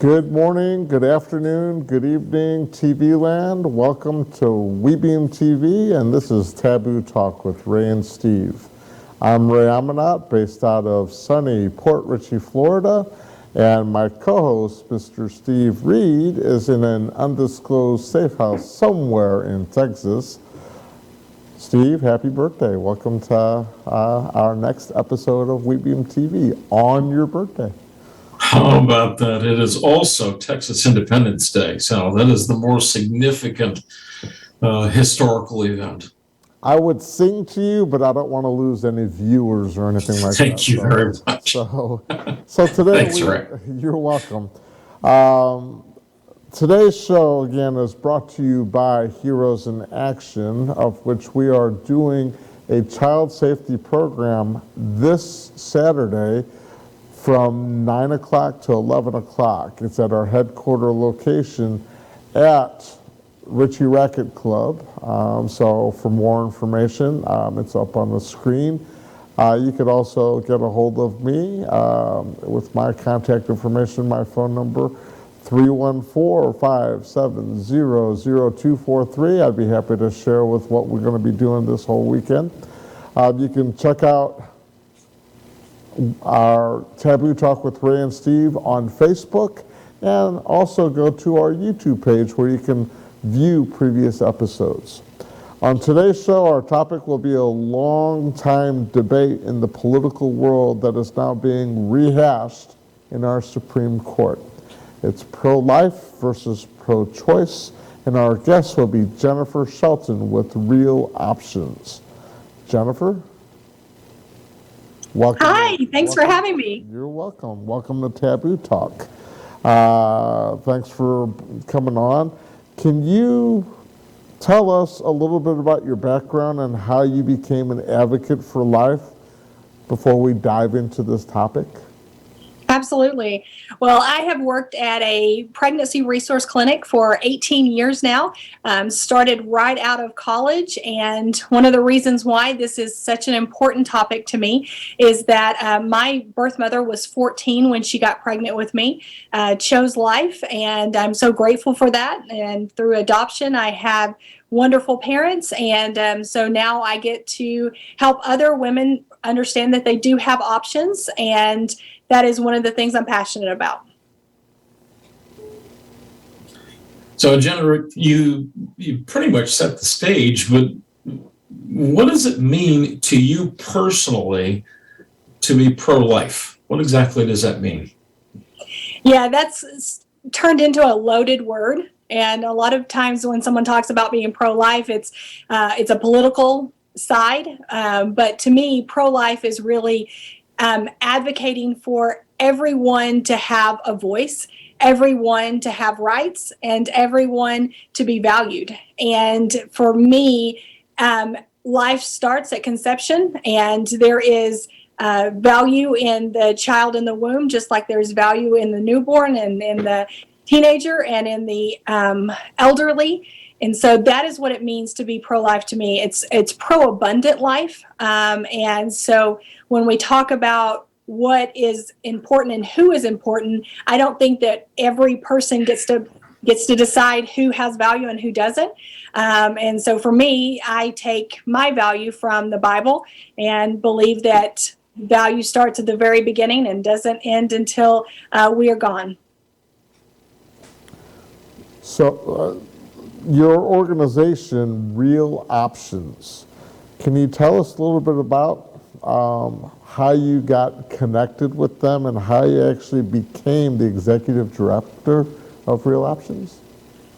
Good morning, good afternoon, good evening, TV land. Welcome to WeBeam TV, and this is Taboo Talk with Ray and Steve. I'm Ray Amanat, based out of sunny Port Richey, Florida, and my co-host, Mr. Steve Reed, is in an undisclosed safe house somewhere in Texas. Steve, happy birthday. Welcome to our next episode of WeBeam TV on your birthday. How about that? It is also Texas Independence Day, so that is the more significant historical event. I would sing to you, but I don't want to lose any viewers or anything like that. Thank you very much. So today, Thanks, Ray. You're welcome. Today's show, again, is brought to you by Heroes in Action, of which we are doing a child safety program this Saturday from 9 o'clock to 11 o'clock. It's at our headquarter location at Richie Racquet Club. So for more information, it's up on the screen. You could also get a hold of me with my contact information, my phone number, 314-570-0243. I'd be happy to share with what we're going to be doing this whole weekend. You can check out our Taboo Talk with Ray and Steve on Facebook, and also go to our YouTube page where you can view previous episodes. On today's show, our topic will be a long-time debate in the political world that is now being rehashed in our Supreme Court. It's pro-life versus pro-choice, and our guest will be Jennifer Shelton with Real Options. Jennifer? Welcome. Hi, thanks for having me. You're welcome. Welcome to Taboo Talk. Thanks for coming on. Can you tell us a little bit about your background and how you became an advocate for life before we dive into this topic? Absolutely. Well, I have worked at a pregnancy resource clinic for 18 years now, started right out of college. And one of the reasons why this is such an important topic to me is that my birth mother was 14 when she got pregnant with me, chose life, and I'm so grateful for that. And through adoption, I have wonderful parents, and so now I get to help other women understand that they do have options, and that is one of the things I'm passionate about. So, Jennifer, you pretty much set the stage, but what does it mean to you personally to be pro-life? What exactly does that mean? Yeah, that's turned into a loaded word. And a lot of times when someone talks about being pro-life, it's a political side. But to me, pro-life is really advocating for everyone to have a voice, everyone to have rights, and everyone to be valued. And for me, life starts at conception, and there is value in the child in the womb, just like there's value in the newborn and in the teenager and in the elderly. And so that is what it means to be pro-life to me. It's pro-abundant life. And so when we talk about what is important and who is important, I don't think that every person gets to decide who has value and who doesn't. And so for me, I take my value from the Bible and believe that value starts at the very beginning and doesn't end until we are gone. So, your organization, Real Options, can you tell us a little bit about how you got connected with them and how you actually became the executive director of Real Options?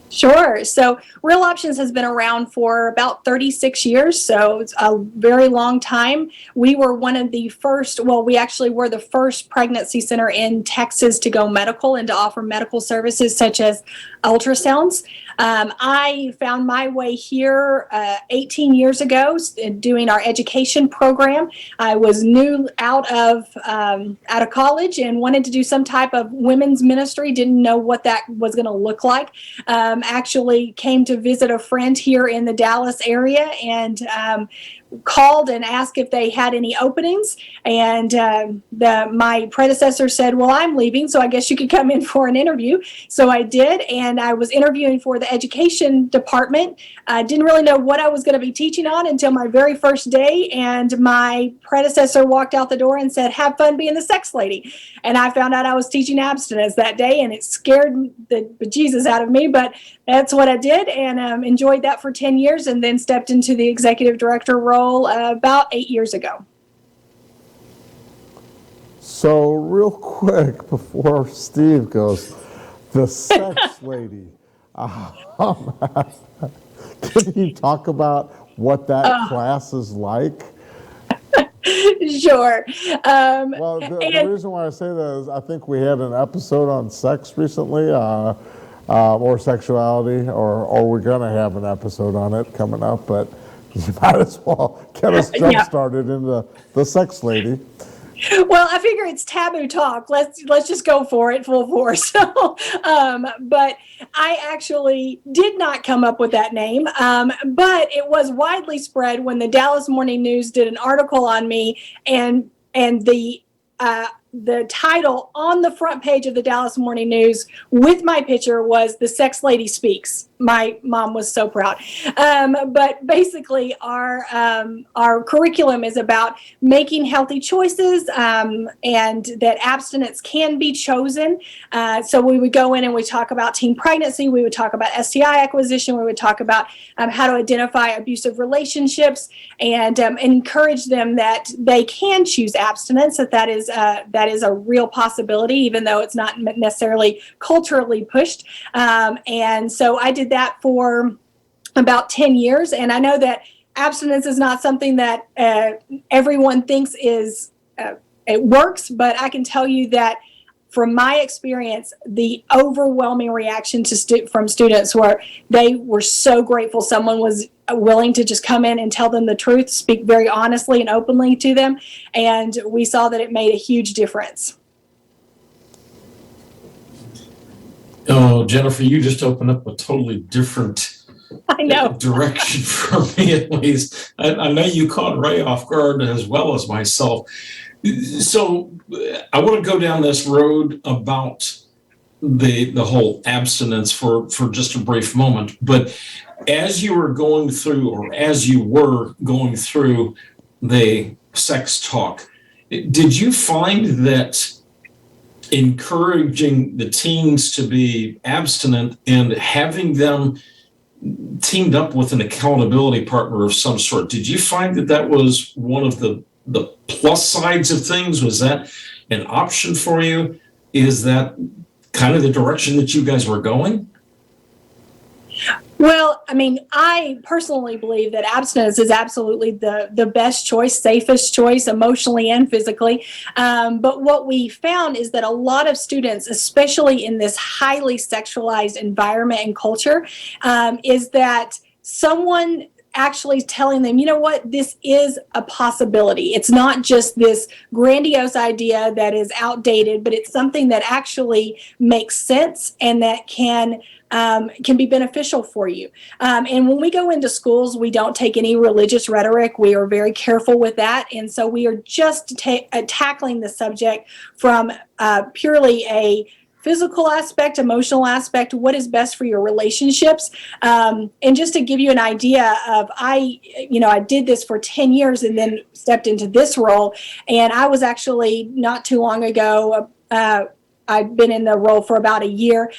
Sure. So Real Options has been around for about 36 years, so it's a very long time. We were one of the first, well, we actually were the first pregnancy center in Texas to go medical and to offer medical services such as ultrasounds. I found my way here 18 years ago doing our education program. I was new out of college and wanted to do some type of women's ministry, didn't know what that was going to look like. Actually came to visit a friend here in the Dallas area and called and asked if they had any openings, and my predecessor said, well, I'm leaving, so I guess you could come in for an interview. So I did, and I was interviewing for the education department. I didn't really know what I was going to be teaching on until my very first day, and my predecessor walked out the door and said, have fun being the sex lady. And I found out I was teaching abstinence that day, and it scared the bejesus out of me, but that's what I did, and enjoyed that for 10 years, and then stepped into the executive director role about 8 years ago. So real quick, before Steve goes, the sex lady, can you talk about what that class is like? Sure. Well, the reason why I say that is I think we had an episode on sex recently, or sexuality, or we're going to have an episode on it coming up, but you might as well get us jump started into the sex lady. Well, I figure it's taboo talk. Let's just go for it full force. So, but I actually did not come up with that name, but it was widely spread when the Dallas Morning News did an article on me, and the title on the front page of the Dallas Morning News with my picture was "The Sex Lady Speaks." My mom was so proud. But basically, our curriculum is about making healthy choices, and that abstinence can be chosen. So we would go in and we talk about teen pregnancy. We would talk about STI acquisition. We would talk about how to identify abusive relationships, and encourage them that they can choose abstinence. That is a real possibility, even though it's not necessarily culturally pushed. And so I did that for about 10 years. And I know that abstinence is not something that everyone thinks it works, but I can tell you that from my experience, the overwhelming reaction from students they were so grateful someone was willing to just come in and tell them the truth, speak very honestly and openly to them. And we saw that it made a huge difference. Oh, Jennifer, you just opened up a totally different direction for me, at least. I know you caught Ray off guard as well as myself. So I want to go down this road about the whole abstinence for just a brief moment. But as you were going through the sex talk, did you find that encouraging the teens to be abstinent and having them teamed up with an accountability partner of some sort, did you find that was one of the plus sides of things? Was that an option for you? Is that kind of the direction that you guys were going? Well, I mean, I personally believe that abstinence is absolutely the best choice, safest choice, emotionally and physically. But what we found is that a lot of students, especially in this highly sexualized environment and culture, is that someone actually telling them, you know what, this is a possibility. It's not just this grandiose idea that is outdated, but it's something that actually makes sense and that can be beneficial for you. And when we go into schools, we don't take any religious rhetoric. We are very careful with that. And so we are just tackling the subject from purely a physical aspect, emotional aspect, what is best for your relationships. And just to give you an idea of, I did this for 10 years and then stepped into this role. And I was actually not too long ago, I'd been in the role for about a year,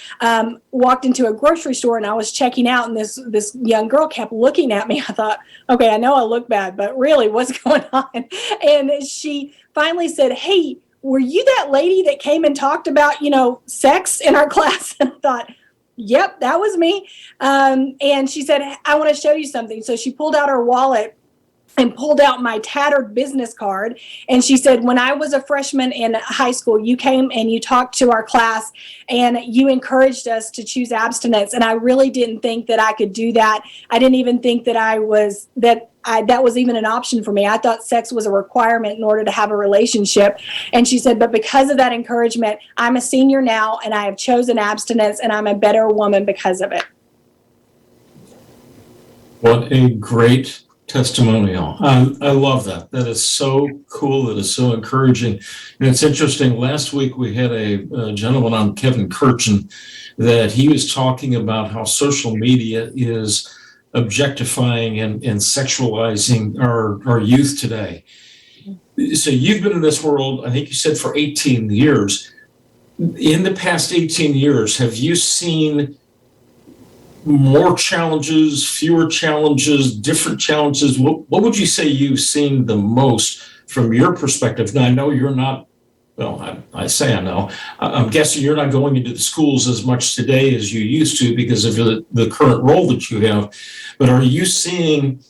walked into a grocery store and I was checking out, and this young girl kept looking at me. I thought, okay, I know I look bad, but really what's going on? And she finally said, hey, were you that lady that came and talked about, sex in our class? And I thought, yep, that was me. And she said, I want to show you something. So she pulled out her wallet and pulled out my tattered business card. And she said, when I was a freshman in high school, you came and you talked to our class and you encouraged us to choose abstinence. And I really didn't think that I could do that. I didn't even think that that was even an option for me. I thought sex was a requirement in order to have a relationship. And she said, but because of that encouragement, I'm a senior now and I have chosen abstinence and I'm a better woman because of it. What a great testimonial. I love that. That is so cool. That is so encouraging. And it's interesting. Last week we had a gentleman on, Kevin Kirchen, that he was talking about how social media is objectifying and sexualizing our youth today. So you've been in this world, I think you said, for 18 years. In the past 18 years, have you seen more challenges, fewer challenges, different challenges? What would you say you've seen the most from your perspective? Now, I know you're not, well, I say I know. I'm guessing you're not going into the schools as much today as you used to because of the current role that you have. But are you seeing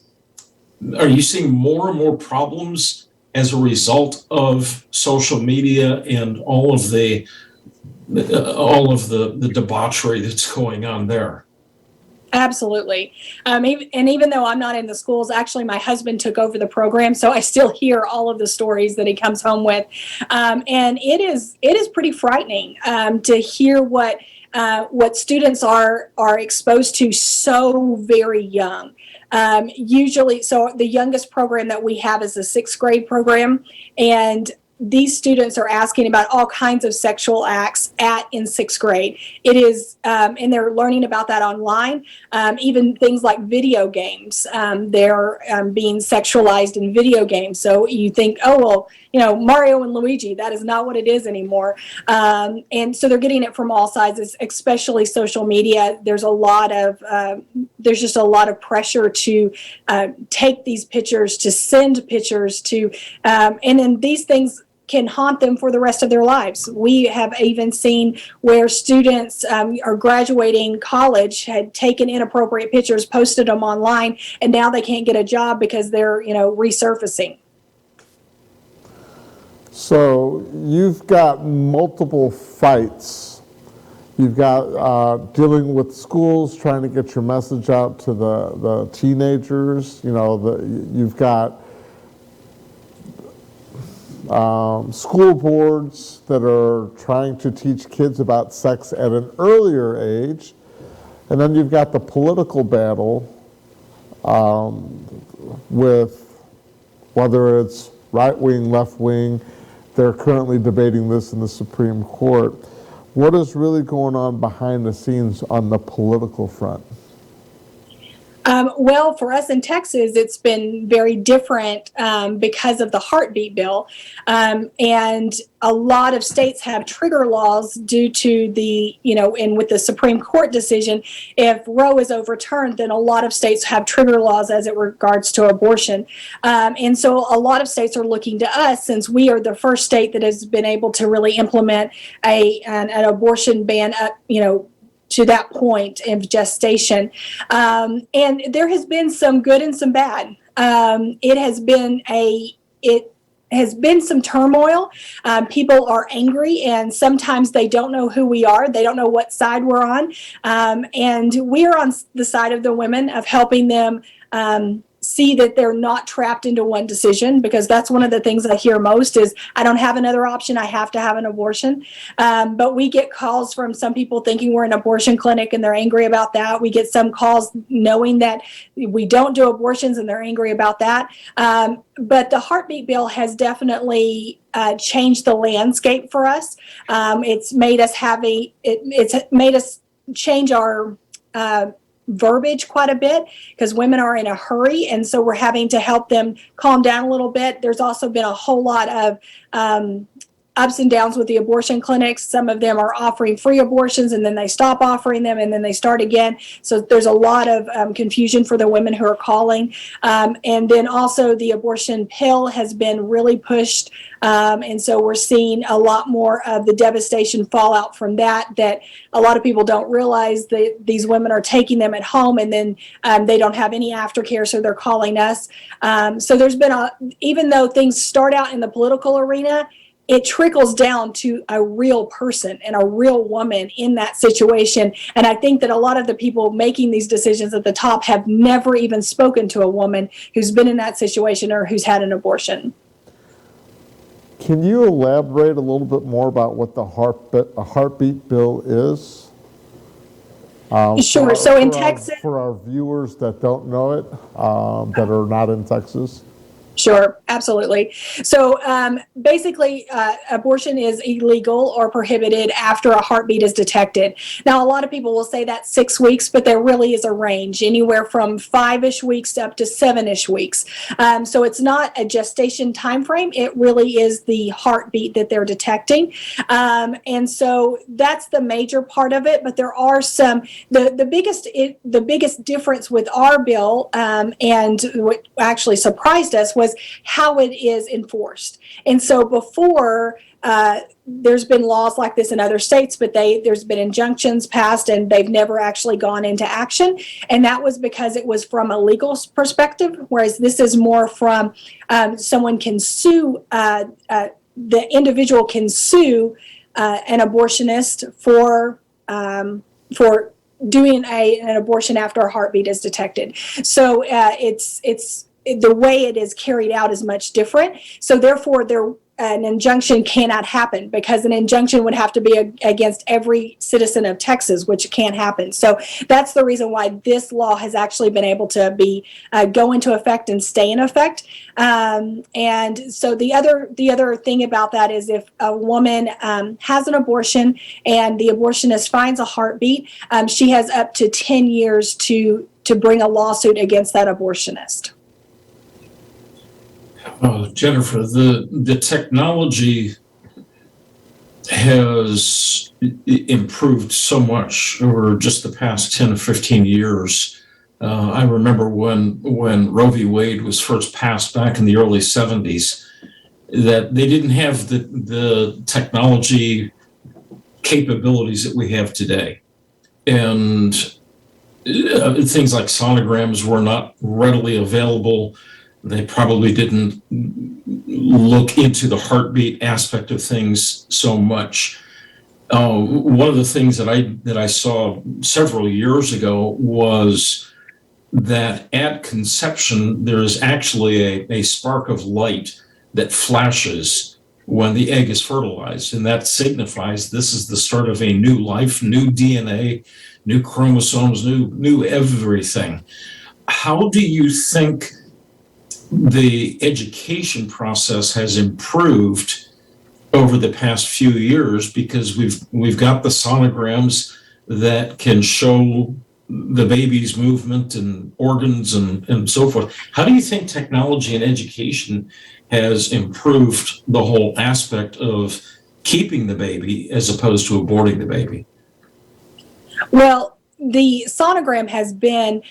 more and more problems as a result of social media and all of the debauchery that's going on there? Absolutely. And even though I'm not in the schools, actually my husband took over the program, so I still hear all of the stories that he comes home with. And it is pretty frightening to hear what students are exposed to so very young. Usually, so the youngest program that we have is a 6th grade program, and these students are asking about all kinds of sexual acts in 6th grade. It is, and they're learning about that online. Even things like video games, they're being sexualized in video games. So you think, oh, well, Mario and Luigi, that is not what it is anymore. And so they're getting it from all sides, especially social media. There's just a lot of pressure to take these pictures, to send pictures to, and then these things can haunt them for the rest of their lives. We have even seen where students are graduating college, had taken inappropriate pictures, posted them online, and now they can't get a job because they're, resurfacing. So you've got multiple fights. You've got dealing with schools, trying to get your message out to the teenagers. You've got school boards that are trying to teach kids about sex at an earlier age. And then you've got the political battle with whether it's right wing, left wing. They're currently debating this in the Supreme Court. What is really going on behind the scenes on the political front? Well, for us in Texas, it's been very different because of the heartbeat bill. And a lot of states have trigger laws due to the, and with the Supreme Court decision, if Roe is overturned, then a lot of states have trigger laws as it regards to abortion. And so a lot of states are looking to us, since we are the first state that has been able to really implement an abortion ban up, to that point of gestation. And there has been some good and some bad. It has been some turmoil. People are angry, and sometimes they don't know who we are. They don't know what side we're on. And we're on the side of the women, of helping them see that they're not trapped into one decision, because that's one of the things I hear most is, I don't have another option, I have to have an abortion. But we get calls from some people thinking we're an abortion clinic, and they're angry about that. We get some calls knowing that we don't do abortions, and they're angry about that. But the heartbeat bill has definitely changed the landscape for us. It's made us it's made us change our verbiage quite a bit, because women are in a hurry, and so we're having to help them calm down a little bit. There's also been a whole lot of ups and downs with the abortion clinics. Some of them are offering free abortions, and then they stop offering them, and then they start again. So there's a lot of confusion for the women who are calling. And then also the abortion pill has been really pushed. And so we're seeing a lot more of the devastation fallout from that a lot of people don't realize that these women are taking them at home, and then they don't have any aftercare, so they're calling us. So there's been even though things start out in the political arena, it trickles down to a real person and a real woman in that situation. And I think that a lot of the people making these decisions at the top have never even spoken to a woman who's been in that situation or who's had an abortion. Can you elaborate a little bit more about what the heartbeat bill is? Sure. So in Texas, for our viewers that don't know it, that are not in Texas. sure, absolutely. So basically, abortion is illegal or prohibited after a heartbeat is detected. Now, a lot of people will say that's 6 weeks, but there really is a range, anywhere from 5-ish weeks up to 7-ish weeks. So it's not a gestation time frame. It really is the heartbeat that they're detecting. And so that's the major part of it. But there are some, the biggest difference with our bill, and what actually surprised us was how it is enforced. And so before, there's been laws like this in other states, but there's been injunctions passed and they've never actually gone into action. And that was because it was from a legal perspective, whereas this is more from someone can sue, the individual can sue an abortionist for doing an abortion after a heartbeat is detected. So the way it is carried out is much different. So therefore, an injunction cannot happen, because an injunction would have to be against every citizen of Texas, which can't happen. So that's the reason why this law has actually been able to go into effect and stay in effect. And so the other thing about that is, if a woman has an abortion and the abortionist finds a heartbeat, she has up to 10 years to bring a lawsuit against that abortionist. Oh, Jennifer, the technology has improved so much over just the past 10 to 15 years. I remember when Roe v. Wade was first passed back in the early 70s, that they didn't have the technology capabilities that we have today. And things like sonograms were not readily available. They probably didn't look into the heartbeat aspect of things so much. One of the things that I saw several years ago was that at conception, there is actually a spark of light that flashes when the egg is fertilized, and that signifies this is the start of a new life, new DNA, new chromosomes, new everything. How do you think the education process has improved over the past few years, because we've got the sonograms that can show the baby's movement and organs and so forth? How do you think technology and education has improved the whole aspect of keeping the baby as opposed to aborting the baby? Well, the sonogram has been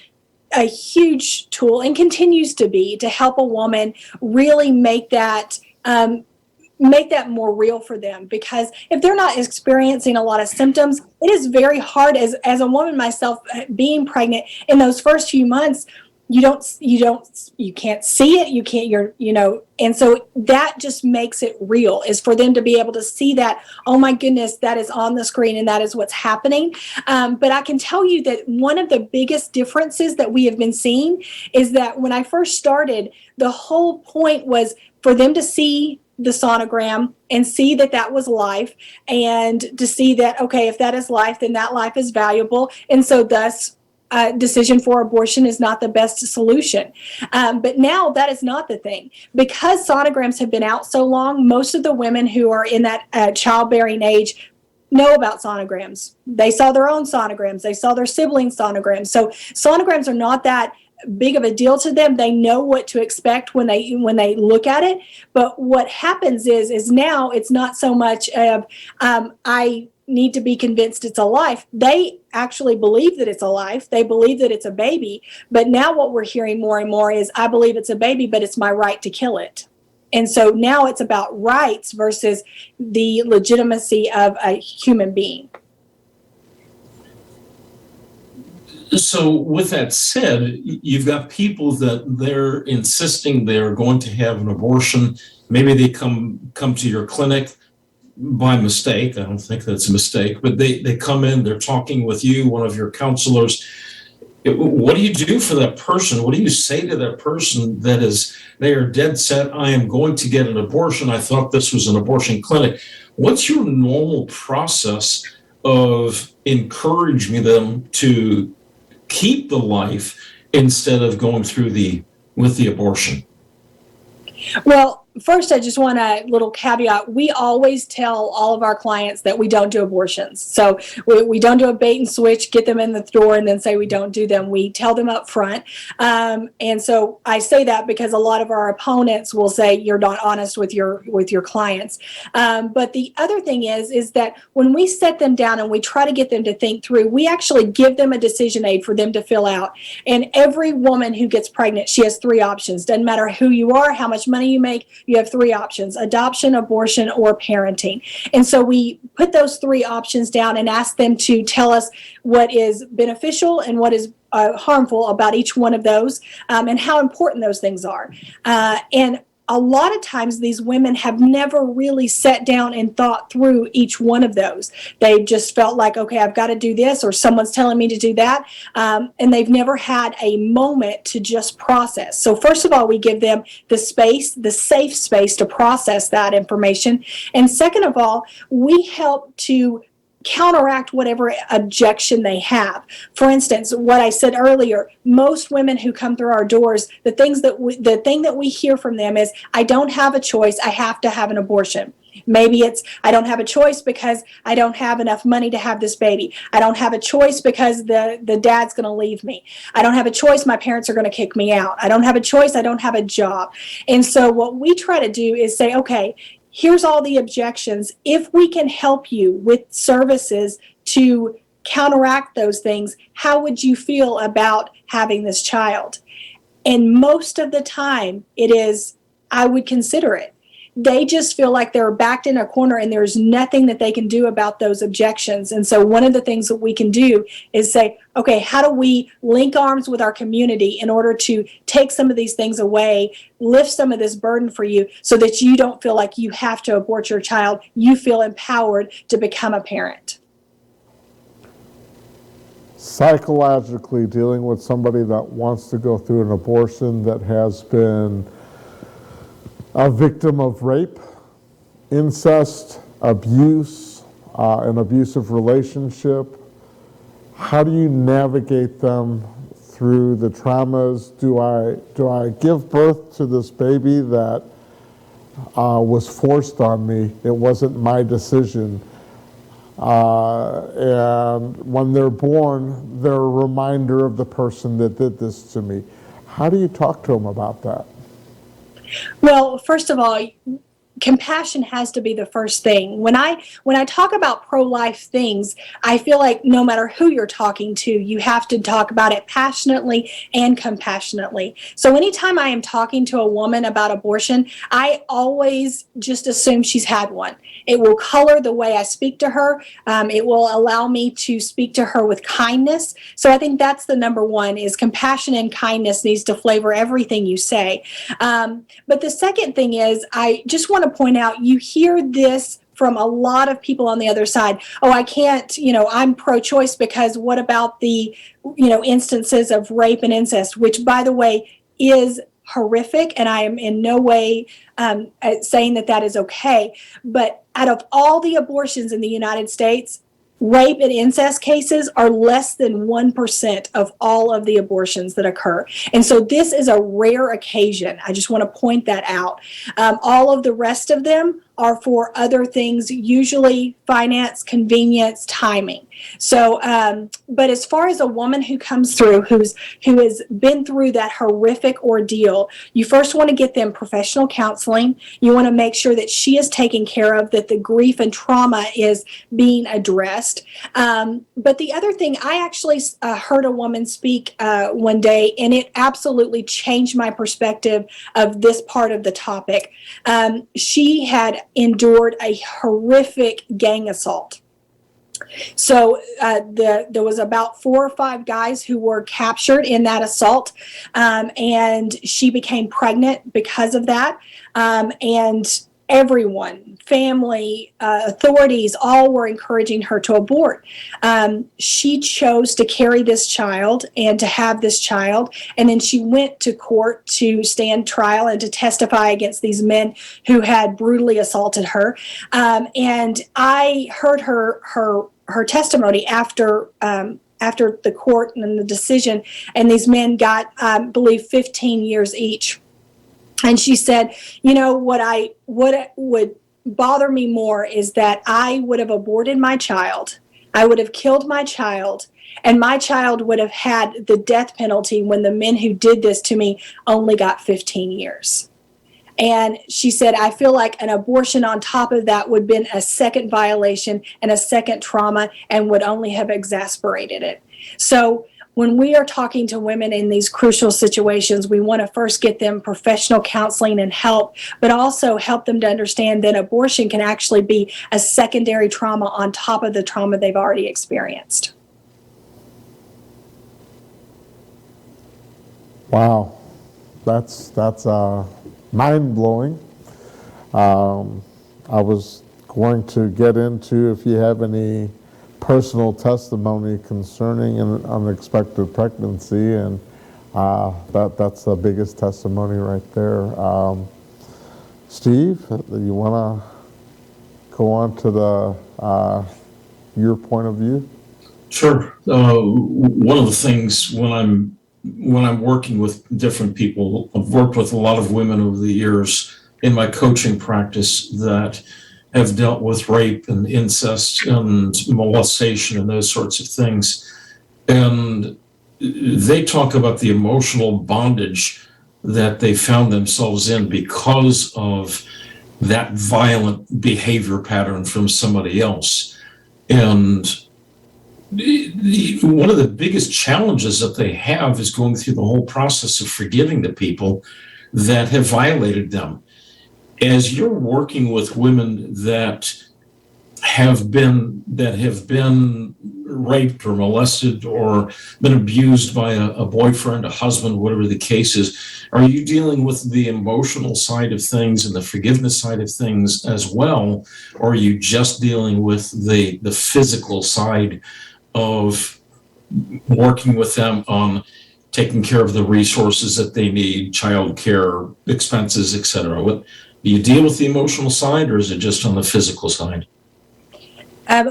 a huge tool and continues to be, to help a woman really make that more real for them. Because if they're not experiencing a lot of symptoms, it is very hard as a woman myself, being pregnant in those first few months. You can't see it. And so that just makes it real, is for them to be able to see that, oh my goodness, that is on the screen and that is what's happening. But I can tell you that one of the biggest differences that we have been seeing is that when I first started, the whole point was for them to see the sonogram and see that was life, and to see that, okay, if that is life, then that life is valuable. And so thus, decision for abortion is not the best solution. But now that is not the thing. Because sonograms have been out so long, most of the women who are in that childbearing age know about sonograms. They saw their own sonograms. They saw their siblings' sonograms. So sonograms are not that big of a deal to them. They know what to expect when they look at it. But what happens is now it's not so much of I need to be convinced it's a life. They actually believe that it's a life. They believe that it's a baby. But now what we're hearing more and more is, I believe it's a baby, but it's my right to kill it. And so now it's about rights versus the legitimacy of a human being. So with that said, you've got people that they're insisting they're going to have an abortion. Maybe they come to your clinic by mistake. I don't think that's a mistake, but they come in, they're talking with you, one of your counselors. What do you do for that person? What do you say to that person they are dead set, I am going to get an abortion. I thought this was an abortion clinic. What's your normal process of encouraging them to keep the life instead of going through with the abortion? Well, first, I just want a little caveat. We always tell all of our clients that we don't do abortions. So we don't do a bait and switch, get them in the door, and then say we don't do them. We tell them up front. And so I say that because a lot of our opponents will say you're not honest with your clients. But the other thing is that when we set them down and we try to get them to think through, we actually give them a decision aid for them to fill out. And every woman who gets pregnant, she has 3 options. Doesn't matter who you are, how much money you make, you have 3 options: adoption, abortion, or parenting. And so we put those 3 options down and ask them to tell us what is beneficial and what is harmful about each one of those, and how important those things are. And a lot of times these women have never really sat down and thought through each one of those. They just felt like, okay, I've got to do this, or someone's telling me to do that. And they've never had a moment to just process. So first of all, we give them the space, the safe space to process that information. And second of all, we help to counteract whatever objection they have. For instance, what I said earlier, most women who come through our doors, the thing that we hear from them is, I don't have a choice, I have to have an abortion. Maybe it's, I don't have a choice because I don't have enough money to have this baby. I don't have a choice because the dad's going to leave me. I don't have a choice, my parents are going to kick me out. I don't have a choice, I don't have a job. And so what we try to do is say, okay, here's all the objections. If we can help you with services to counteract those things, how would you feel about having this child? And most of the time it is, I would consider it. They just feel like they're backed in a corner and there's nothing that they can do about those objections. And so one of the things that we can do is say, okay, how do we link arms with our community in order to take some of these things away, lift some of this burden for you so that you don't feel like you have to abort your child. You feel empowered to become a parent. Psychologically, dealing with somebody that wants to go through an abortion, that has been a victim of rape, incest, abuse, an abusive relationship. How do you navigate them through the traumas? Do I give birth to this baby that was forced on me? It wasn't my decision. And when they're born, they're a reminder of the person that did this to me. How do you talk to them about that? Well, first of all, compassion has to be the first thing. When I talk about pro-life things, I feel like no matter who you're talking to, you have to talk about it passionately and compassionately. So anytime I am talking to a woman about abortion, I always just assume she's had one. It will color the way I speak to her. It will allow me to speak to her with kindness. So I think that's the number one, is compassion and kindness needs to flavor everything you say. But the second thing is, I just want to point out, you hear this from a lot of people on the other side. Oh, I can't, I'm pro-choice because what about the, instances of rape and incest, which, by the way, is horrific, and I am in no way saying that is okay. But out of all the abortions in the United States, rape and incest cases are less than 1% of all of the abortions that occur. And so this is a rare occasion. I just want to point that out. All of the rest of them are for other things, usually finance, convenience, timing. So, but as far as a woman who comes through who has been through that horrific ordeal, you first want to get them professional counseling. You want to make sure that she is taken care of, that the grief and trauma is being addressed. But the other thing, I actually heard a woman speak one day, and it absolutely changed my perspective of this part of the topic. She had endured a horrific gang assault. So there was about 4 or 5 guys who were captured in that assault, and she became pregnant because of that. And everyone, family, authorities, all were encouraging her to abort. She chose to carry this child and to have this child, and then she went to court to stand trial and to testify against these men who had brutally assaulted her. And I heard her her testimony after the court and the decision, and these men got, I believe, 15 years each. And she said, what would bother me more is that I would have aborted my child, I would have killed my child, and my child would have had the death penalty when the men who did this to me only got 15 years. And she said, I feel like an abortion on top of that would have been a second violation and a second trauma and would only have exasperated it. So when we are talking to women in these crucial situations, we want to first get them professional counseling and help, but also help them to understand that abortion can actually be a secondary trauma on top of the trauma they've already experienced. Wow, that's mind-blowing. I was going to get into if you have any personal testimony concerning an unexpected pregnancy, and that's the biggest testimony right there. Steve, you want to go on to your point of view? Sure. One of the things when I'm working with different people, I've worked with a lot of women over the years in my coaching practice that have dealt with rape and incest and molestation and those sorts of things. And they talk about the emotional bondage that they found themselves in because of that violent behavior pattern from somebody else. And one of the biggest challenges that they have is going through the whole process of forgiving the people that have violated them. As you're working with women that have been raped or molested or been abused by a boyfriend, a husband, whatever the case is, are you dealing with the emotional side of things and the forgiveness side of things as well? Or are you just dealing with the physical side of working with them on taking care of the resources that they need, child care, expenses, etc.? Do you deal with the emotional side, or is it just on the physical side?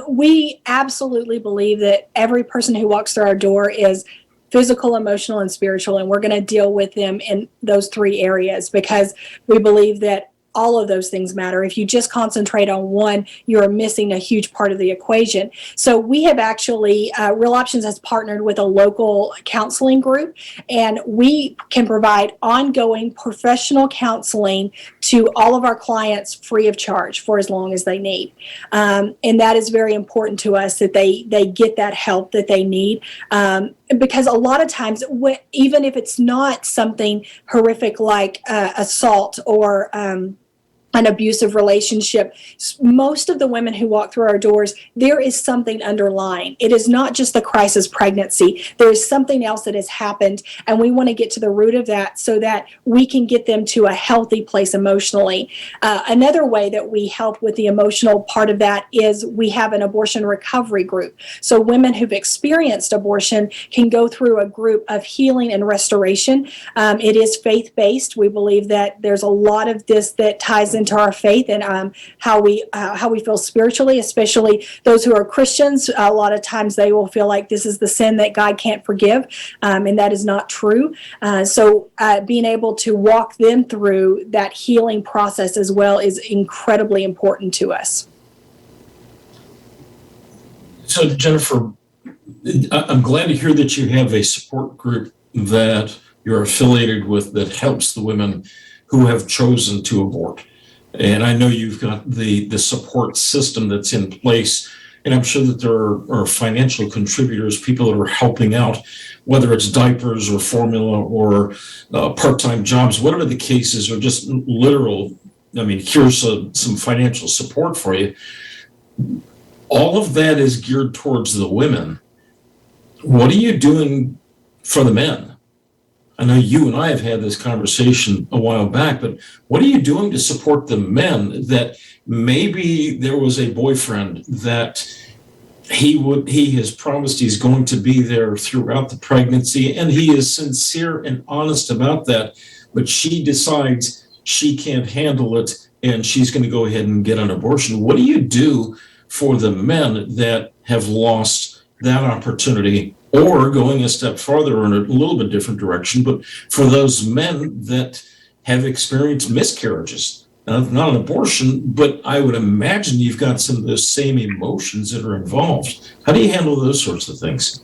We absolutely believe that every person who walks through our door is physical, emotional, and spiritual, and we're going to deal with them in those three areas because we believe that all of those things matter. If you just concentrate on one, you're missing a huge part of the equation. So we have actually, Real Options has partnered with a local counseling group, and we can provide ongoing professional counseling to all of our clients free of charge for as long as they need. And that is very important to us that they get that help that they need. Because a lot of times, even if it's not something horrific like assault or an abusive relationship, most of the women who walk through our doors, there is something underlying. It is not just the crisis pregnancy. There is something else that has happened, and we want to get to the root of that so that we can get them to a healthy place emotionally. Another way that we help with the emotional part of that is we have an abortion recovery group. So women who've experienced abortion can go through a group of healing and restoration. It is faith-based. We believe that there's a lot of this that ties into our faith and how we feel spiritually, especially those who are Christians. A lot of times they will feel like this is the sin that God can't forgive, and that is not true. So being able to walk them through that healing process as well is incredibly important to us. So Jennifer, I'm glad to hear that you have a support group that you're affiliated with that helps the women who have chosen to abort. And I know you've got the support system that's in place, and I'm sure that there are financial contributors, people that are helping out, whether it's diapers or formula or part-time jobs, whatever the case is, or just literal, here's some financial support for you. All of that is geared towards the women. What are you doing for the men? I know you and I have had this conversation a while back, but what are you doing to support the men that maybe there was a boyfriend that he has promised he's going to be there throughout the pregnancy, and he is sincere and honest about that, but she decides she can't handle it and she's going to go ahead and get an abortion? What do you do for the men that have lost that opportunity, or going a step farther in a little bit different direction, but for those men that have experienced miscarriages, not an abortion, but I would imagine you've got some of those same emotions that are involved. How do you handle those sorts of things?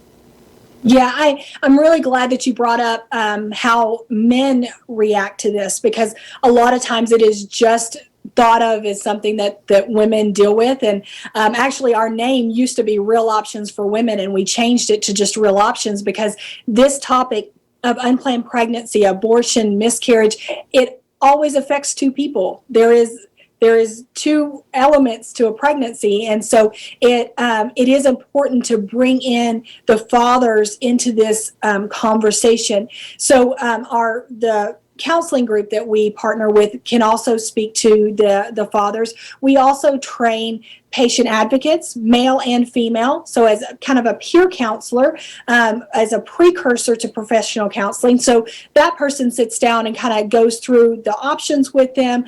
Yeah, I'm really glad that you brought up how men react to this, because a lot of times it is just thought of as something that women deal with. And actually, our name used to be Real Options for Women, and we changed it to just Real Options because this topic of unplanned pregnancy, abortion, miscarriage, it always affects two people. There is two elements to a pregnancy, and so it is important to bring in the fathers into this conversation. So the counseling group that we partner with can also speak to the fathers. We also train patient advocates, male and female, so as kind of a peer counselor, as a precursor to professional counseling. So that person sits down and kind of goes through the options with them,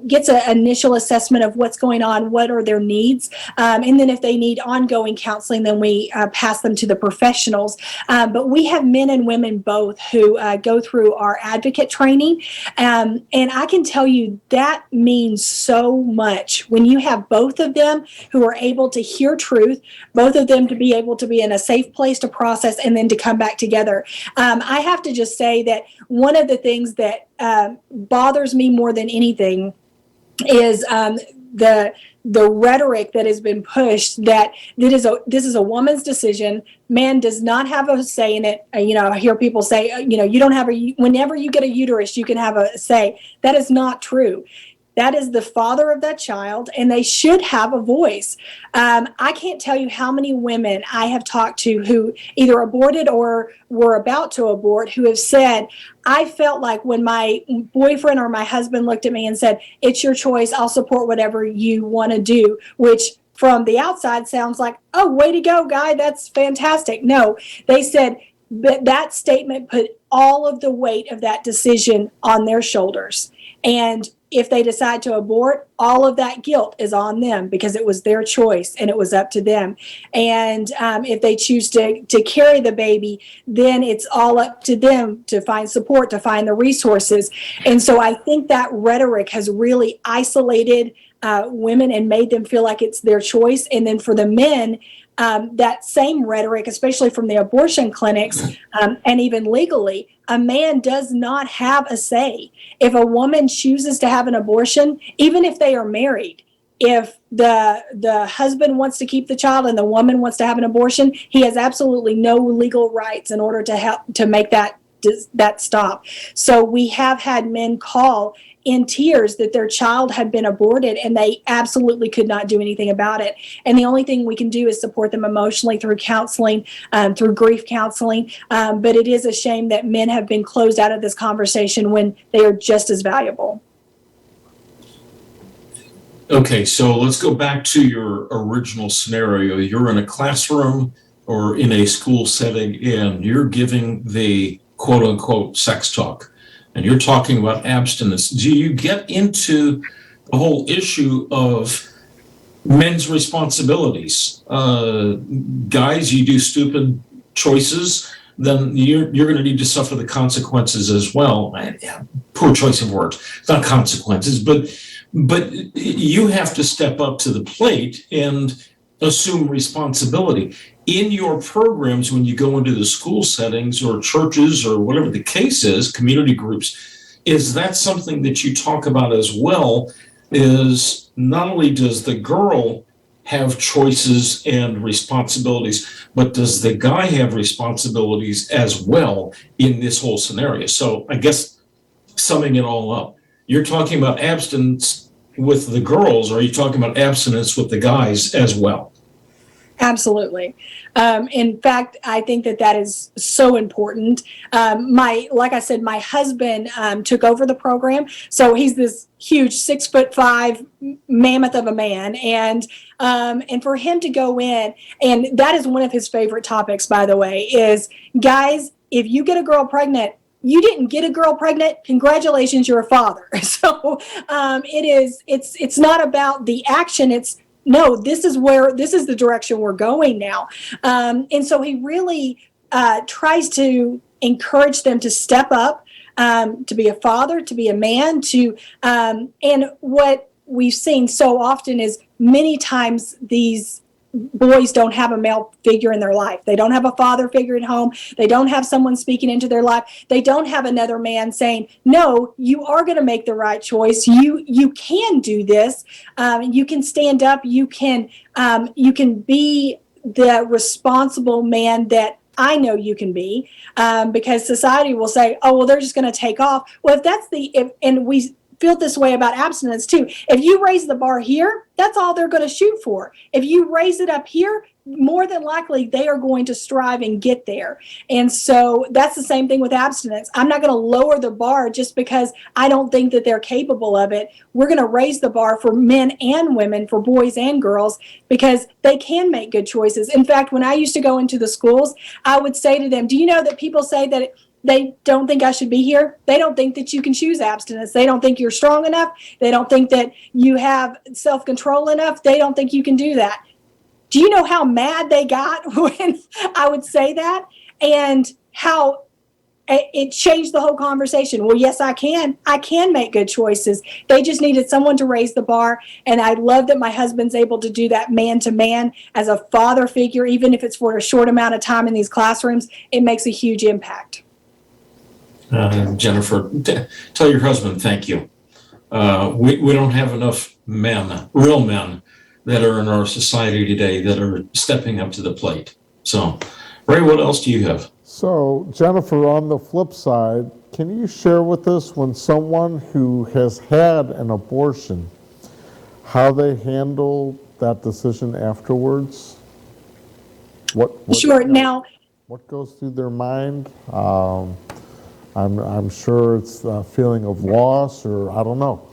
gets an initial assessment of what's going on, what are their needs, and then if they need ongoing counseling, then we pass them to the professionals. But we have men and women both who go through our advocate training, and I can tell you that means so much when you have both of them who are able to hear truth, both of them to be able to be in a safe place to process and then to come back together. I have to just say that one of the things that bothers me more than anything is the rhetoric that has been pushed that this is a woman's decision. Man does not have a say in it. I hear people say, you don't have whenever you get a uterus, you can have a say. That is not true. That is the father of that child, and they should have a voice. I can't tell you how many women I have talked to who either aborted or were about to abort who have said, I felt like when my boyfriend or my husband looked at me and said, it's your choice, I'll support whatever you want to do, which from the outside sounds like, oh, way to go, guy, that's fantastic. No, they said that statement put all of the weight of that decision on their shoulders. And if they decide to abort, all of that guilt is on them because it was their choice and it was up to them. And if they choose to carry the baby, then it's all up to them to find support, to find the resources. And so I think that rhetoric has really isolated women and made them feel like it's their choice. And then for the men, that same rhetoric, especially from the abortion clinics, and even legally, a man does not have a say. If a woman chooses to have an abortion, even if they are married, if the husband wants to keep the child and the woman wants to have an abortion, he has absolutely no legal rights in order to help to make that stop. So we have had men call in tears that their child had been aborted and they absolutely could not do anything about it. And the only thing we can do is support them emotionally through counseling, through grief counseling. But it is a shame that men have been closed out of this conversation when they are just as valuable. Okay, so let's go back to your original scenario. You're in a classroom or in a school setting and you're giving the quote unquote sex talk. And you're talking about abstinence. Do you get into the whole issue of men's responsibilities? Guys, you do stupid choices, then you're going to need to suffer the consequences as well. Poor choice of words. It's not consequences, but you have to step up to the plate and assume responsibility. In your programs, when you go into the school settings or churches or whatever the case is, community groups, is that something that you talk about as well? Is not only does the girl have choices and responsibilities, but does the guy have responsibilities as well in this whole scenario? So I guess summing it all up, you're talking about abstinence with the girls, or are you talking about abstinence with the guys as well? Absolutely. In fact, I think that is so important. Like I said, my husband took over the program. So he's this huge 6'5" mammoth of a man. And for him to go in, and that is one of his favorite topics, by the way, is guys, if you get a girl pregnant, you didn't get a girl pregnant, congratulations, you're a father. So it's not about the action, it's no, this is the direction we're going now. And so he really tries to encourage them to step up, to be a father, to be a man, and what we've seen so often is many times these boys don't have a male figure in their life. They don't have a father figure at home. They don't have someone speaking into their life. They don't have another man saying, no, you are going to make the right choice. You can do this. You can stand up. You can be the responsible man that I know you can be, because society will say, oh, well, they're just going to take off. Well, and we feel this way about abstinence too. If you raise the bar here, that's all they're going to shoot for. If you raise it up here, more than likely they are going to strive and get there. And so that's the same thing with abstinence. I'm not going to lower the bar just because I don't think that they're capable of it. We're going to raise the bar for men and women, for boys and girls, because they can make good choices. In fact, when I used to go into the schools, I would say to them, do you know that people say that they don't think I should be here? They don't think that you can choose abstinence. They don't think you're strong enough. They don't think that you have self-control enough. They don't think you can do that. Do you know how mad they got when I would say that, and how it changed the whole conversation? Well, yes, I can. I can make good choices. They just needed someone to raise the bar. And I love that my husband's able to do that man to man as a father figure, even if it's for a short amount of time in these classrooms. It makes a huge impact. Jennifer, tell your husband thank you. We don't have enough men, real men, that are in our society today that are stepping up to the plate. So, Ray, what else do you have? So, Jennifer, on the flip side, can you share with us, when someone who has had an abortion, how they handle that decision afterwards? Sure. Now, what goes through their mind? I'm sure it's a feeling of loss, or I don't know.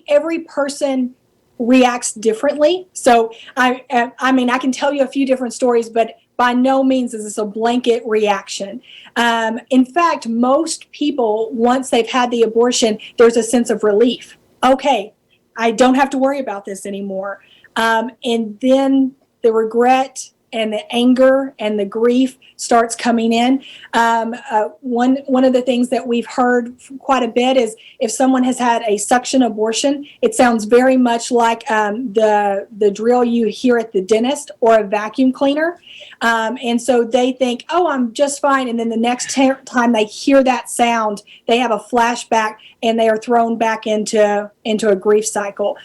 Every person reacts differently. So I mean, I can tell you a few different stories, but by no means is this a blanket reaction. In fact, most people, once they've had the abortion, there's a sense of relief. Okay, I don't have to worry about this anymore. And then the regret and the anger and the grief starts coming in. One of the things that we've heard quite a bit is if someone has had a suction abortion, it sounds very much like the drill you hear at the dentist or a vacuum cleaner. And so they think, oh, I'm just fine. And then the next time they hear that sound, they have a flashback and they are thrown back into a grief cycle.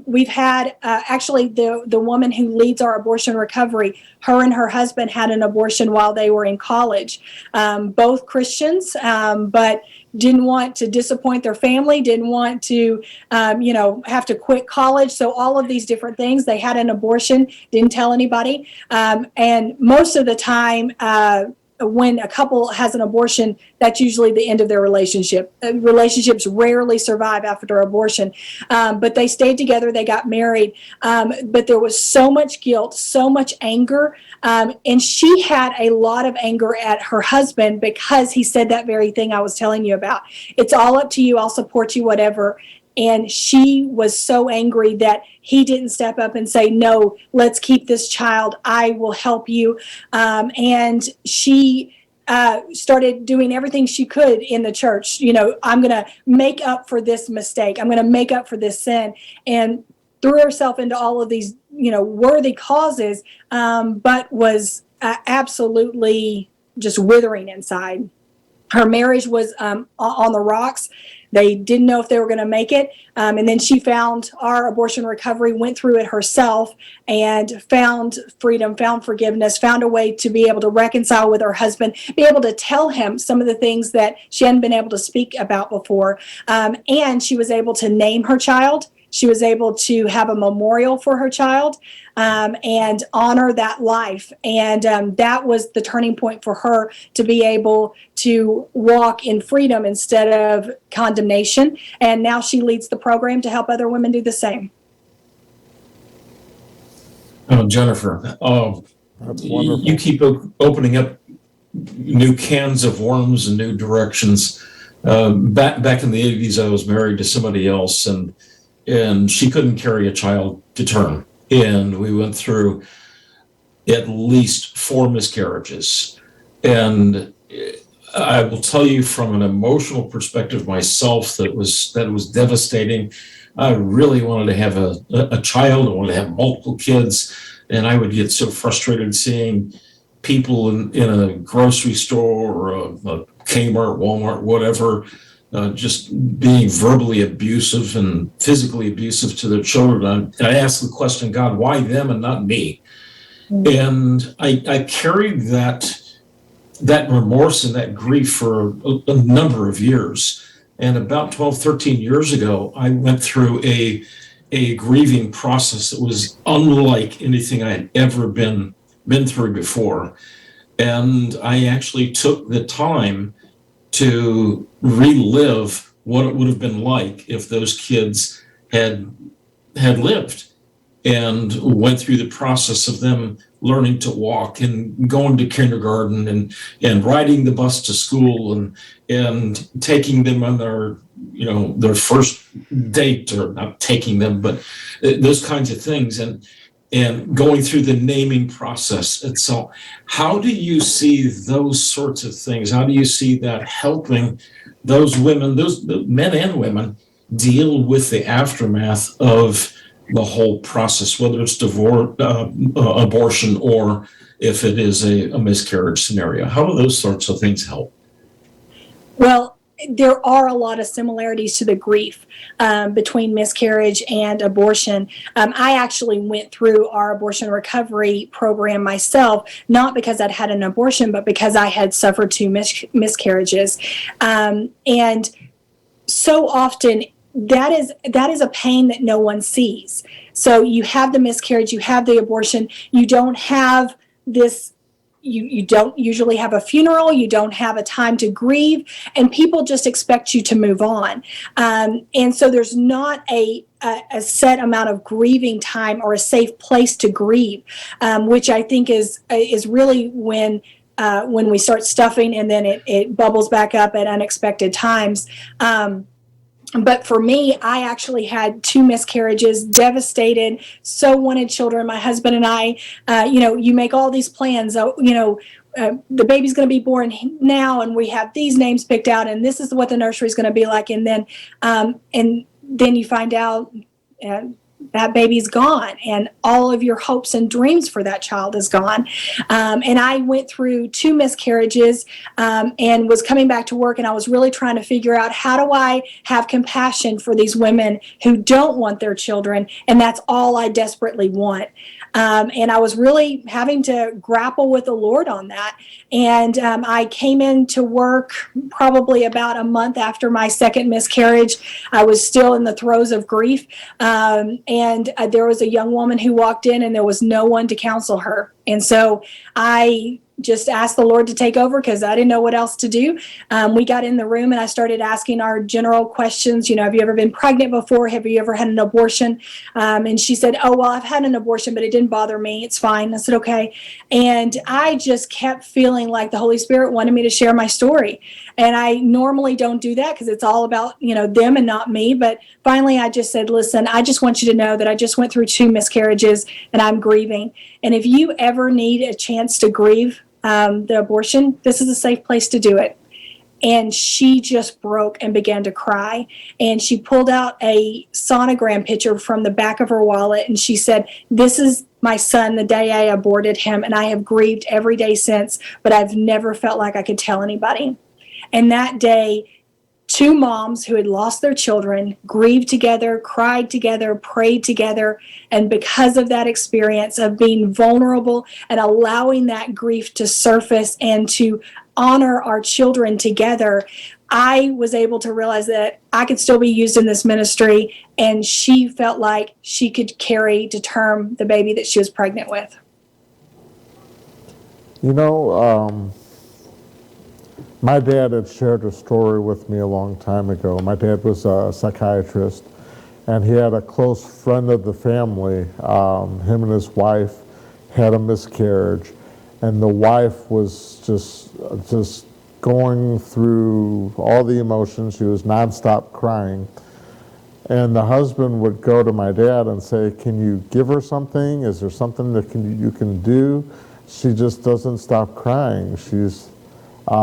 We've had actually the woman who leads our abortion recovery, her and her husband had an abortion while they were in college. Both Christians, but didn't want to disappoint their family, didn't want to, have to quit college. So all of these different things, they had an abortion, didn't tell anybody. And most of the time, when a couple has an abortion, that's usually the end of their relationship. Relationships rarely survive after abortion, but they stayed together, they got married, but there was so much guilt, so much anger, and she had a lot of anger at her husband because he said that very thing I was telling you about. It's all up to you, I'll support you, whatever. And she was so angry that he didn't step up and say, no, let's keep this child. I will help you. And she started doing everything she could in the church. I'm going to make up for this mistake. I'm going to make up for this sin. And threw herself into all of these, worthy causes, but was absolutely just withering inside. Her marriage was on the rocks. They didn't know if they were going to make it. And then she found our abortion recovery, went through it herself, and found freedom, found forgiveness, found a way to be able to reconcile with her husband, be able to tell him some of the things that she hadn't been able to speak about before. And she was able to name her child. She was able to have a memorial for her child and honor that life. And that was the turning point for her to be able to walk in freedom instead of condemnation. And now she leads the program to help other women do the same. Jennifer, That's wonderful. you keep opening up new cans of worms and new directions. Back in the 80s, I was married to somebody else, and and she couldn't carry a child to term. And we went through at least 4 miscarriages. And I will tell you from an emotional perspective myself, that was devastating. I really wanted to have a child. I wanted to have multiple kids. And I would get so frustrated seeing people in a grocery store or a Kmart, Walmart, whatever, just being verbally abusive and physically abusive to their children. I asked the question, God, why them and not me? And I carried that remorse and that grief for a number of years. And about 12, 13 years ago, I went through a grieving process that was unlike anything I had ever been through before. And I actually took the time to relive what it would have been like if those kids had lived, and went through the process of them learning to walk and going to kindergarten and riding the bus to school and taking them on their first date, or not taking them, but those kinds of things, and going through the naming process itself. How do you see those sorts of things? How do you see that helping those women, those men and women, deal with the aftermath of the whole process, whether it's divorce, abortion, or if it is a miscarriage scenario? How do those sorts of things help? Well, there are a lot of similarities to the grief between miscarriage and abortion. I actually went through our abortion recovery program myself, not because I'd had an abortion, but because I had suffered 2 miscarriages. And so often, that is a pain that no one sees. So you have the miscarriage, you have the abortion, you don't have this, you don't usually have a funeral, you don't have a time to grieve, and people just expect you to move on. And so there's not a set amount of grieving time or a safe place to grieve, which I think is really when we start stuffing, and then it bubbles back up at unexpected times. But for me, I actually had 2 miscarriages, devastated, so wanted children. My husband and I, you make all these plans, the baby's going to be born now, and we have these names picked out, and this is what the nursery is going to be like. And then you find out that baby's gone, and all of your hopes and dreams for that child is gone. And I went through 2 miscarriages and was coming back to work, and I was really trying to figure out, how do I have compassion for these women who don't want their children, and that's all I desperately want. And I was really having to grapple with the Lord on that. And I came into work probably about a month after my second miscarriage. I was still in the throes of grief. And there was a young woman who walked in, and there was no one to counsel her. And so I just asked the Lord to take over, because I didn't know what else to do. We got in the room, and I started asking our general questions. Have you ever been pregnant before? Have you ever had an abortion? And she said, oh, well, I've had an abortion, but it didn't bother me. It's fine. I said, okay. And I just kept feeling like the Holy Spirit wanted me to share my story. And I normally don't do that, because it's all about, them and not me. But finally, I just said, listen, I just want you to know that I just went through 2 miscarriages, and I'm grieving. And if you ever need a chance to grieve the abortion, this is a safe place to do it. And she just broke and began to cry. And she pulled out a sonogram picture from the back of her wallet, and she said, this is my son the day I aborted him, and I have grieved every day since, but I've never felt like I could tell anybody. And that day, 2 moms who had lost their children grieved together, cried together, prayed together. And because of that experience of being vulnerable and allowing that grief to surface and to honor our children together, I was able to realize that I could still be used in this ministry, and she felt like she could carry to term the baby that she was pregnant with. My dad had shared a story with me a long time ago. My dad was a psychiatrist, and he had a close friend of the family. Him and his wife had a miscarriage, and the wife was just going through all the emotions. She was nonstop crying. And the husband would go to my dad and say, can you give her something? Is there something that you can do? She just doesn't stop crying. She's, I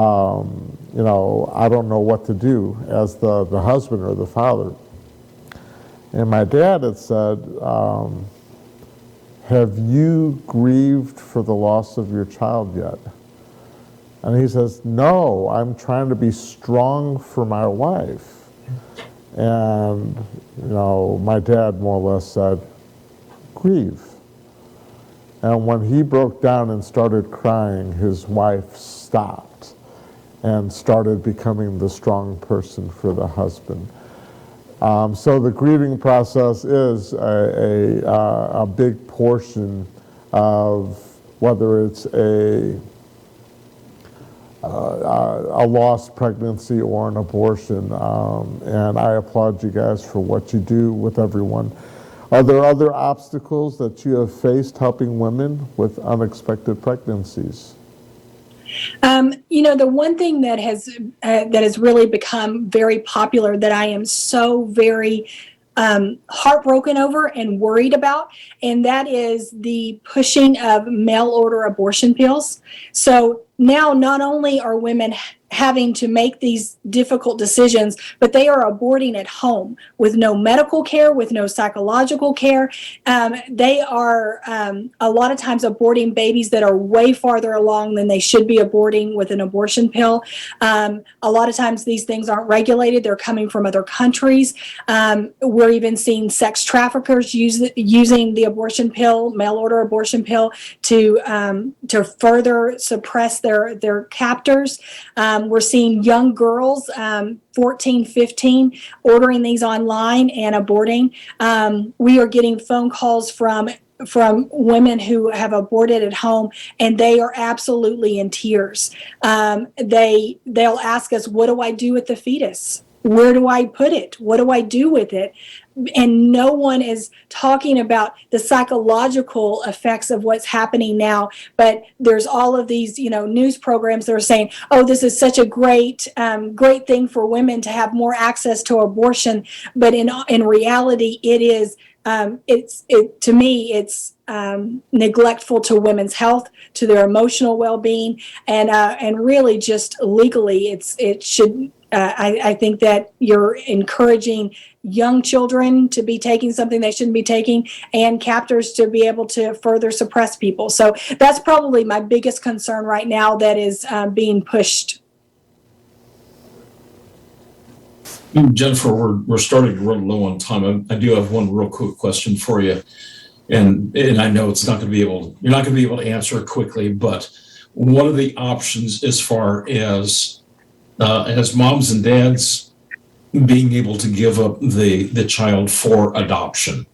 don't know what to do, as the husband or the father. And my dad had said, have you grieved for the loss of your child yet? And he says, no, I'm trying to be strong for my wife. And, my dad more or less said, grieve. And when he broke down and started crying, his wife stopped and started becoming the strong person for the husband. So the grieving process is a big portion of whether it's a lost pregnancy or an abortion, and I applaud you guys for what you do with everyone. Are there other obstacles that you have faced helping women with unexpected pregnancies? The one thing that has really become very popular that I am so very heartbroken over and worried about, and that is the pushing of mail order abortion pills. So now not only are women having to make these difficult decisions, but they are aborting at home with no medical care, with no psychological care. They are a lot of times aborting babies that are way farther along than they should be aborting with an abortion pill. A lot of times these things aren't regulated. They're coming from other countries. We're even seeing sex traffickers using the abortion pill, mail order abortion pill, to further suppress their captors. We're seeing young girls, 14, 15, ordering these online and aborting. We are getting phone calls from women who have aborted at home, and they are absolutely in tears. They'll ask us, what do I do with the fetus? Where do I put it? What do I do with it? And no one is talking about the psychological effects of what's happening now. But there's all of these, news programs that are saying, "Oh, this is such a great thing for women to have more access to abortion." But in reality, it is. To me, it's neglectful to women's health, to their emotional well-being, and really just legally, it should. I think that you're encouraging young children to be taking something they shouldn't be taking, and captors to be able to further suppress people. So that's probably my biggest concern right now that is being pushed. Jennifer, we're starting to run low on time. I do have one real quick question for you, and I know you're not going to be able to answer it quickly, but what are the options as far as moms and dads being able to give up the child for adoption?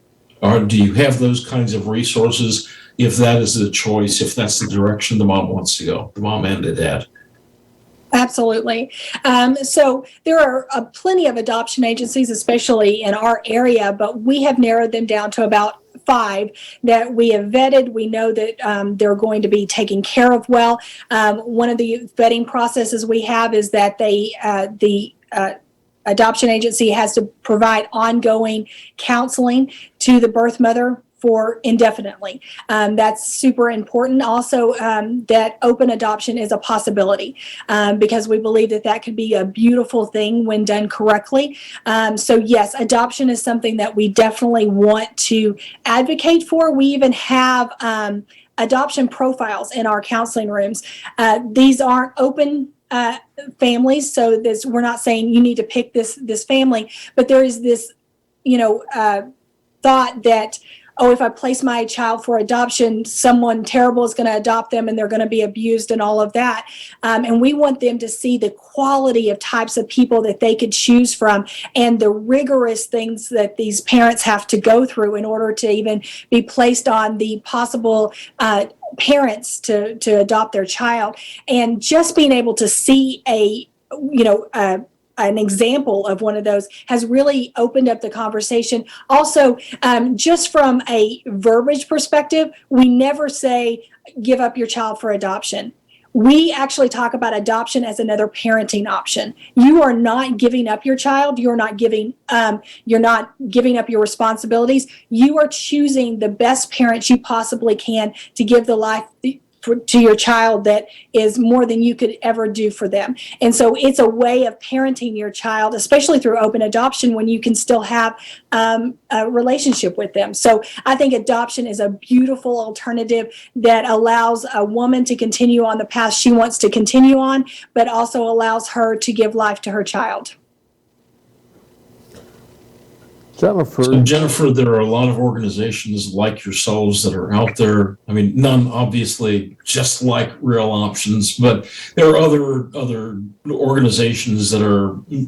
Or do you have those kinds of resources if that is the choice, if that's the direction the mom wants to go, the mom and the dad? Absolutely. So there are plenty of adoption agencies, especially in our area, but we have narrowed them down to about 5 that we have vetted. We know that they're going to be taken care of well. One of the vetting processes we have is that the adoption agency has to provide ongoing counseling to the birth mother for indefinitely. That's super important. Also, that open adoption is a possibility because we believe that could be a beautiful thing when done correctly. So yes, adoption is something that we definitely want to advocate for. We even have adoption profiles in our counseling rooms. These aren't open families, so we're not saying you need to pick this family, but there is this, thought that, oh, if I place my child for adoption, someone terrible is going to adopt them and they're going to be abused and all of that. And we want them to see the quality of types of people that they could choose from and the rigorous things that these parents have to go through in order to even be placed on the possible parents to adopt their child. And just being able to see an example of one of those has really opened up the conversation. Also, just from a verbiage perspective, we never say give up your child for adoption. We actually talk about adoption as another parenting option. You are not giving up your child. You're not giving up your responsibilities. You are choosing the best parent you possibly can to give the life to your child that is more than you could ever do for them. And so it's a way of parenting your child, especially through open adoption, when you can still have a relationship with them. So I think adoption is a beautiful alternative that allows a woman to continue on the path she wants to continue on, but also allows her to give life to her child. Jennifer. So Jennifer, there are a lot of organizations like yourselves that are out there. I mean, none obviously just like Real Options, but there are other organizations that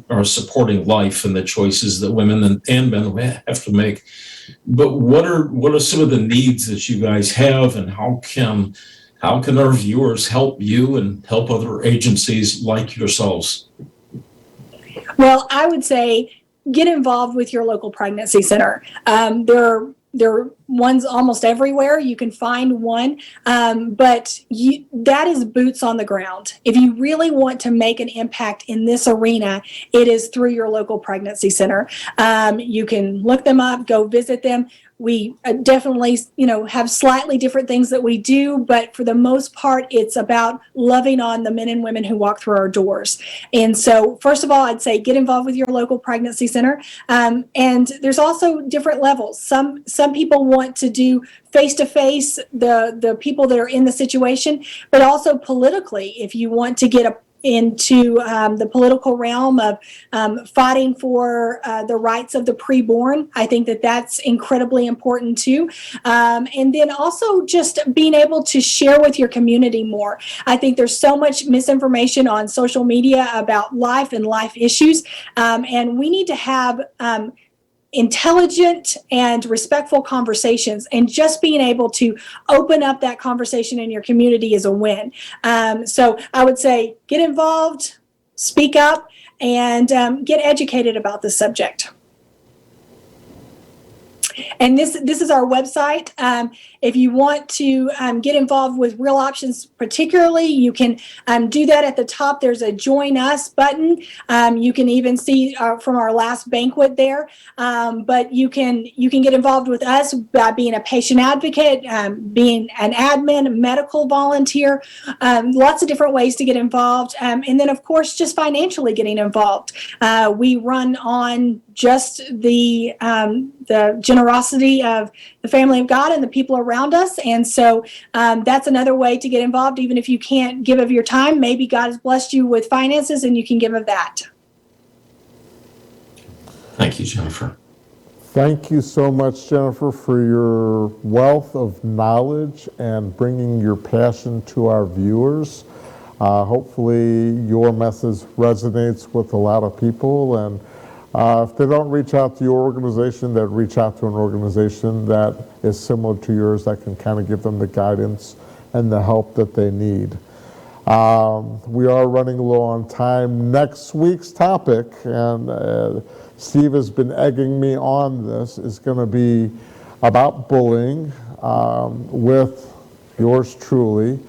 are supporting life and the choices that women and men have to make. But what are some of the needs that you guys have, and how can our viewers help you and help other agencies like yourselves? Well, I would say get involved with your local pregnancy center. There are ones almost everywhere. You can find one, but that is boots on the ground. If you really want to make an impact in this arena, it is through your local pregnancy center. You can look them up, go visit them. We definitely, have slightly different things that we do, but for the most part, it's about loving on the men and women who walk through our doors. And so, first of all, I'd say get involved with your local pregnancy center. And there's also different levels. Some people want to do face-to-face the people that are in the situation, but also politically, if you want to get into the political realm of fighting for the rights of the preborn. I think that that's incredibly important too. And then also just being able to share with your community more. I think there's so much misinformation on social media about life and life issues. And we need to have intelligent and respectful conversations, and just being able to open up that conversation in your community is a win. So I would say get involved, speak up, and get educated about the subject. And this is our website. If you want to get involved with Real Options particularly, you can do that at the top. There's a Join Us button. You can even see from our last banquet there. But you can get involved with us by being a patient advocate, being an admin, a medical volunteer, lots of different ways to get involved. And then, of course, just financially getting involved. We run on just the generosity of the family of God and the people around us. And so that's another way to get involved. Even if you can't give of your time, maybe God has blessed you with finances and you can give of that. Thank you, Jennifer. Thank you so much, Jennifer, for your wealth of knowledge and bringing your passion to our viewers. Hopefully your message resonates with a lot of people, and if they don't reach out to your organization, that reach out to an organization that is similar to yours that can kind of give them the guidance and the help that they need. We are running low on time. Next week's topic, and Steve has been egging me on this, is going to be about bullying with yours truly,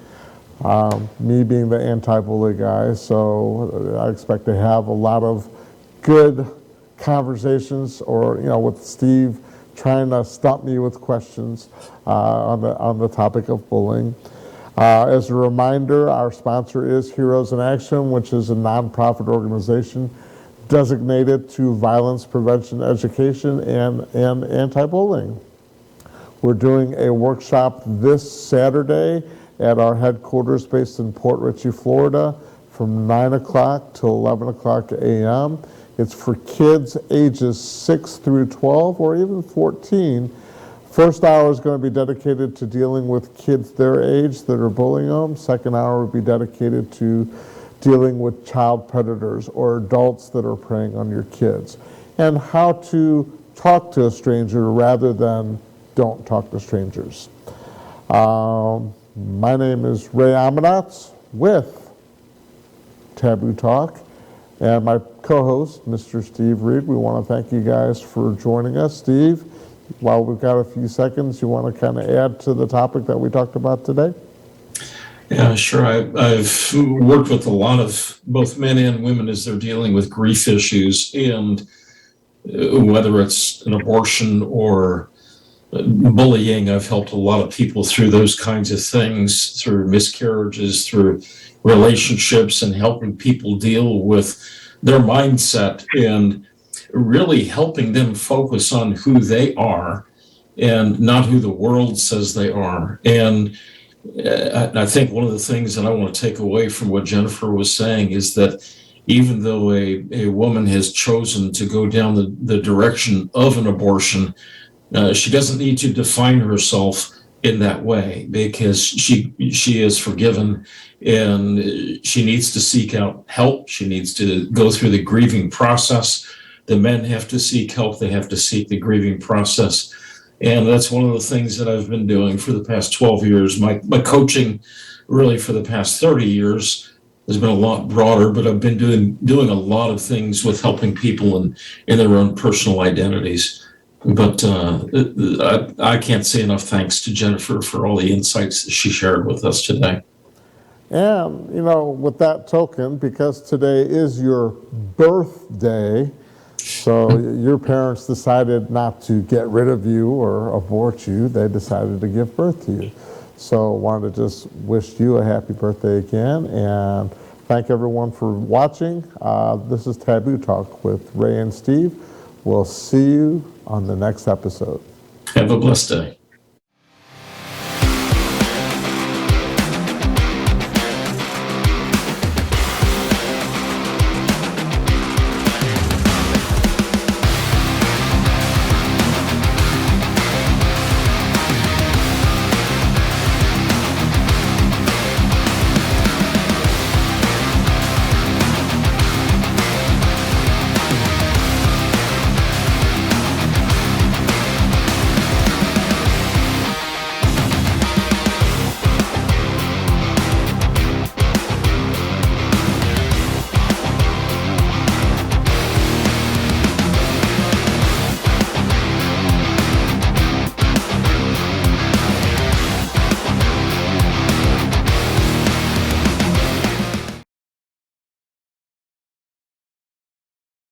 me being the anti-bully guy. So I expect to have a lot of good conversations, or with Steve trying to stump me with questions on the topic of bullying. As a reminder, our sponsor is Heroes in Action, which is a nonprofit organization designated to violence prevention education and anti-bullying. We're doing a workshop this Saturday at our headquarters based in Port Richey, Florida, from 9 o'clock to 11 o'clock a.m. It's for kids ages 6 through 12 or even 14. First hour is going to be dedicated to dealing with kids their age that are bullying them. Second hour will be dedicated to dealing with child predators or adults that are preying on your kids, and how to talk to a stranger rather than don't talk to strangers. My name is Ray Amanatz with Taboo Talk, and my co-host, Mr. Steve Reed. We want to thank you guys for joining us. Steve, while we've got a few seconds, you want to kind of add to the topic that we talked about today? Yeah, sure. I've worked with a lot of both men and women as they're dealing with grief issues, and whether it's an abortion or bullying, I've helped a lot of people through those kinds of things, through miscarriages, through relationships, and helping people deal with their mindset and really helping them focus on who they are and not who the world says they are. And I think one of the things that I want to take away from what Jennifer was saying is that even though a woman has chosen to go down the direction of an abortion, she doesn't need to define herself in that way, because she is forgiven, and she needs to seek out help. She needs to go through the grieving process. The men have to seek help. They have to seek the grieving process. And that's one of the things that I've been doing for the past 12 years. My coaching really for the past 30 years has been a lot broader, but I've been doing a lot of things with helping people in their own personal identities. But I can't say enough thanks to Jennifer for all the insights that she shared with us today. And, with that token, because today is your birthday, so your parents decided not to get rid of you or abort you. They decided to give birth to you. So I wanted to just wish you a happy birthday again, and thank everyone for watching. This is Taboo Talk with Ray and Steve. We'll see you on the next episode. Have a blessed day.